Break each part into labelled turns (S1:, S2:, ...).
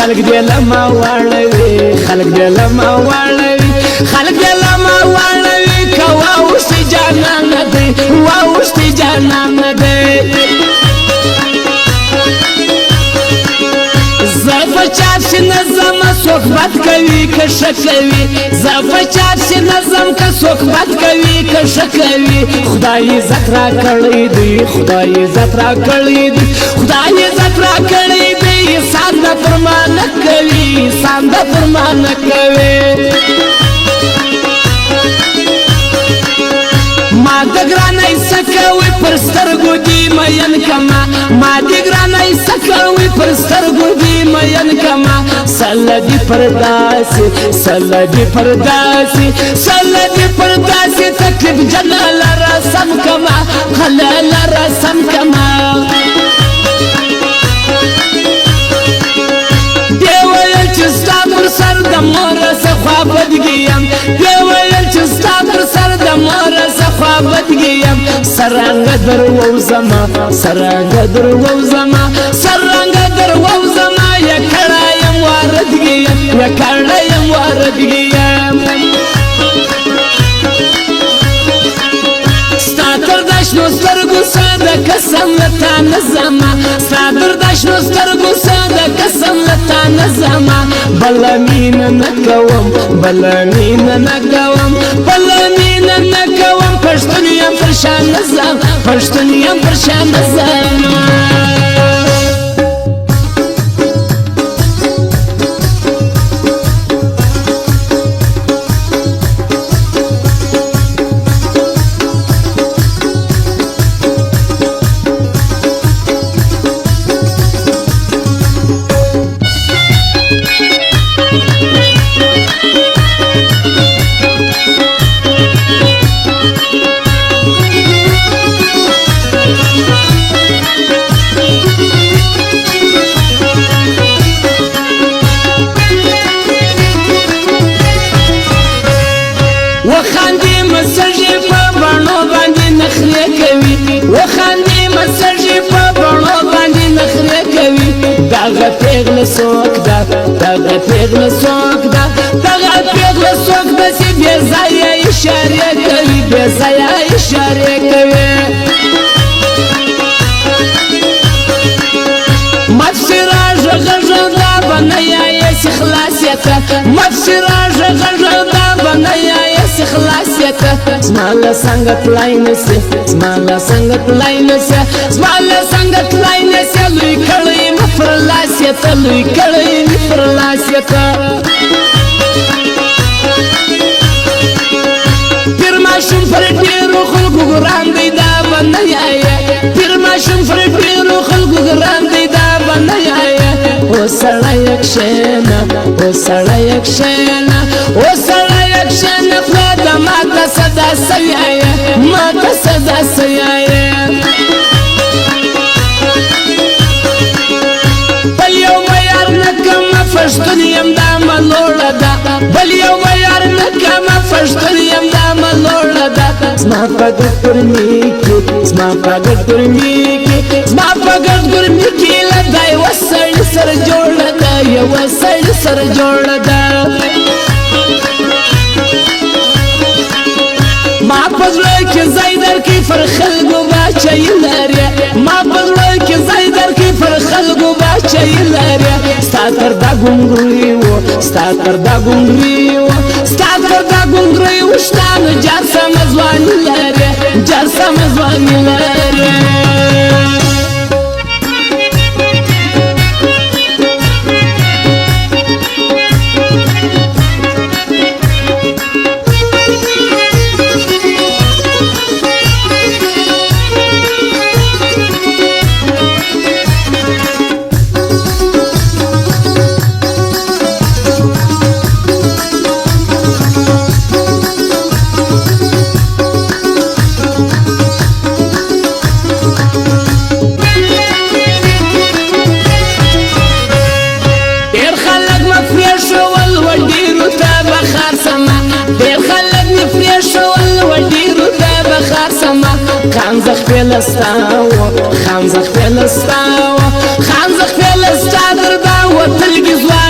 S1: خلق دې لما واړوي خلق دې لما واړوي خلق دې لما واړوي که واوښتي جانان دی واوښتي جانان دی زفا چاپسی نظم سوک بد کوي که شکوي زفا چاپسی نظم که سوک بد کوي که شکوي خدای عزت را کړی دی خدای عزت را کړی دی خدای عزت را کړی دی سان د فرمان کوي سان د فرمان کوي ما د ګرانۍ سکوي پر سترګو دي مین کما ما د ګرانۍ سکوي پر سترګو دي مین کما سلدي پرداسي سلدي پرداسي سلدي پرداسي تکلیف جلال رسم کما خلال رسم کما دیویل چې ستا پر سر د مور څخه بدګیم دیویل چې ستا پر سر د مور څخه بدګیم سرنګ درو زما سرنګ درو زما سرنګ درو زما یا کړایم واردګیم یا کړایم واردګیم ستاتر دشنو سترګو ساده قسم لتا نظما ستاتر دشنو سترګو ساده قسم لتا نظما بلمین نکوم بلمین نکوم بلمین نکوم پښتون یم پرشان نظم پښتون یم پرشان نظم وخاندي مسجي په بڼو باندې نخرې کوي وخاندي مسجي په بڼو باندې نخرې کوي دغه پیغله څوک ده دغه پیغله څوک ده دغه پیغله څوک ده چې بې ځایه اشارې کوي بې ځایه اشارې کوي مفسراژ غږدا بنیا یې خلاصیته مفسراژ غږدا بنیا خلاصیت زمالا سنگت لاینسی زمالا سنگت لاینسی زمالا سنگت لاینسی لوی کړی مفرلاسیت لوی کړی مفرلاسیت پیر ماشوم پر ډیرو خلکو ګران دی دا بنیا پیر ماشوم پر ډیرو خلکو ګران دی دا بنیا او سړی کښېنه او سړی کښېنه او سړی کښېنه فلده ماته صدا سویایه ماته صدا سویایه بل یو معیار نه کمه پښتون یم دا ملوړه ده بل یو معیار نه کمه پښتون یم دا ملوړه ده زما په ګډ ګرمي کې زما په ګډ ګرمي کې زما په ګډ ګرمي کې له دا یوه سړي سره جوړه ده یوه سړي سره جوړه ده ما پزړه کې ځای درکې پر خلکو باچې لري ما پزړه کې ځای درکې پر خلکو باچې لري ستا تر دا ګونګري و ستا تر دا ګونګري و ستا تر دا ګونګري و شتانه جار سم ځواني لري جار سم ځواني لري خانزخ فلسطاو خانزخ فلسطاو خانزخ فلسطا دردا و تلگی زوا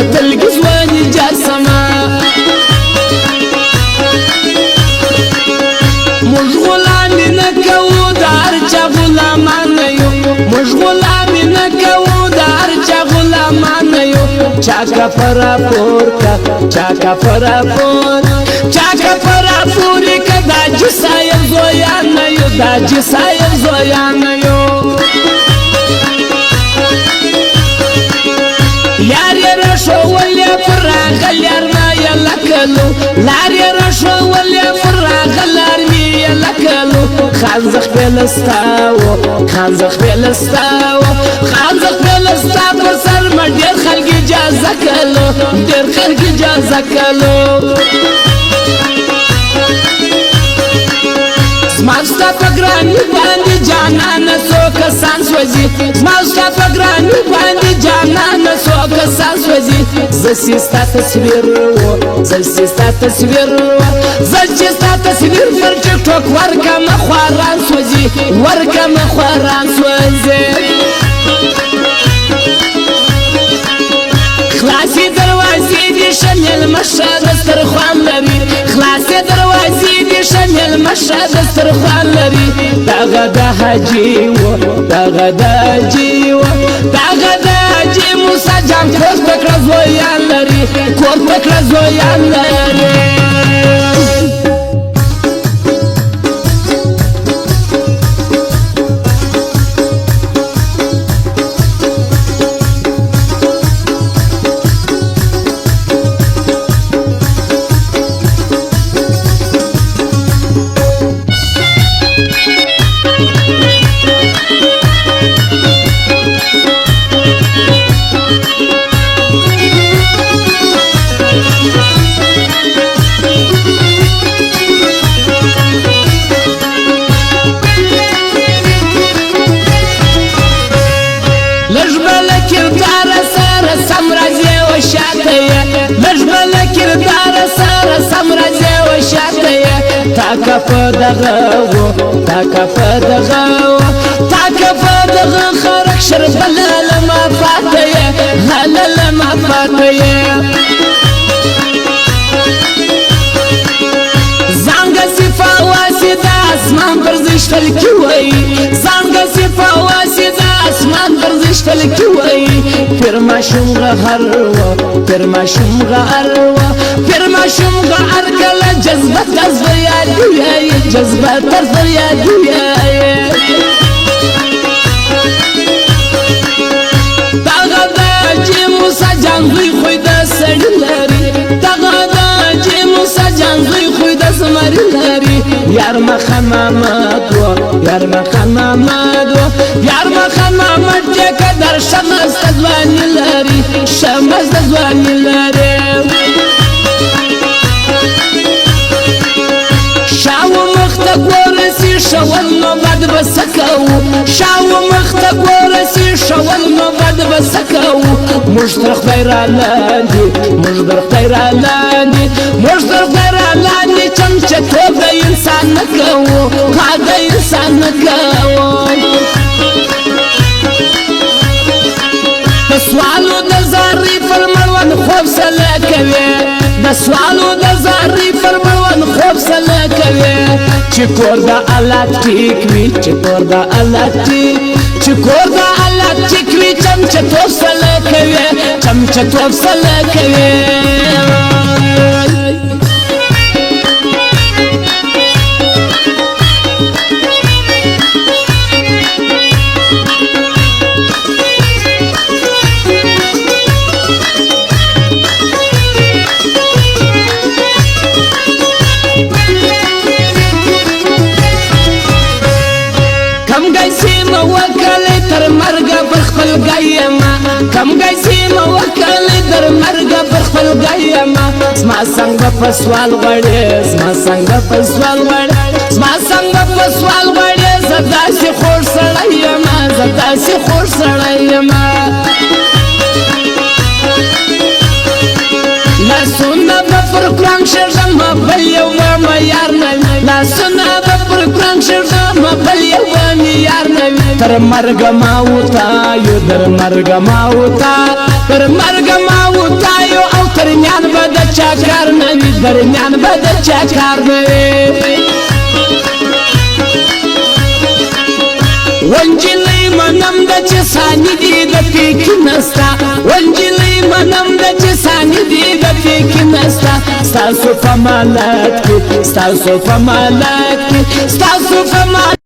S1: وتلقي زواني جاسمه موږ غلامي نه کوو د هر چا غلامان یو موږ غلامي نه کوو د هر چا غلامان یو چا کفره پور کا چا کفره پور چا کفره پور کا دا جسای زویان یو دا جسای زویان یو یار را شو ولې فراغ یار ما یلکلو لار را شو ولې فراغ لار می یلکلو خانزخ بلستاو خانزخ بلستاو خانزخ بلستا پر سر ما ډیر خلک اجازه کلو ډیر خلک اجازه کلو زماستا پګرانی باندې جانان سو کسان سوځي زماستا پګرانی باندې جانان سو کسان سوځي زستا تصویر و زستا تصویر و زستا تصویر پر ټیک ټاک ورکه مخواران سوځي ورکه مخواران سوځي خلاصي دروازې دي شمل مشه دسترخوان لري خلاصي دروازې دي شمل مشه دسترخوان لري دغه د حاجي و دغه د حاجي و دغه د حاجي موسی جان کور پکړه زویان لري کور پکړه زویان لري تاکه په دغه و تاکه په دغه و تاکه په دغه خرق شرف لما فاته لما فاته زانګه صفا واسده اسمان پر زشتل کی وای زانګه صفا واسده اسمان پر زشتل کی وای پر ماشوم غهر و پر ماشوم غهر و پر ماشوم غهر کله جذبه جذبه یادی جذبه تر یادی دغه د چې موسی جان دوی خو د سړی لري دغه د چې موسی جان دوی خو د سمری لري یار مخمامد و یار مخمامد و یار مخمامد چې قدر شمس ځواني لري شمس ځواني لري شاو مخته ګورسي شول نو بد بسکاو شاو مخته ګورسي شول نو بد بسکاو مشترک خیرالاندي مشترک خیرالاندي مشترک خیرالاندي چمچه توب د انسان نکاو قاعده انسان نکاو سوالو د زاري فرمړون خوب سره کوي د سوالو د زاري فرمړون خوب سره کوي چې کور د الله ټیک وي چې کور د الله ټیک چې کور د الله ټیک وي چمچه توب سره کوي چمچه توب سره کوي کم گیسی موکل در مرگ پر خپل گایما زما څنګه په سوال غړې زما څنګه په سوال غړې زما څنګه په سوال غړې زدا سي خور سړی ما زدا سي خور سړی ما لا سونه پر قران شرم بل یو ما یار نه لا سونه پر قران شرم بل یو ما یار نه تر مرګ ما وتا یو در مرګ ما وتا تر مرګ ما تایو او ترمیان به د چا کار نه وي درمیان به د چا کار نه وي ونجلۍ منم د چې ثاني دي د فکر نستا ونجلۍ منم د چې ثاني دي د فکر نستا ستاسو په مالت کې ستاسو په مالت کې ستاسو په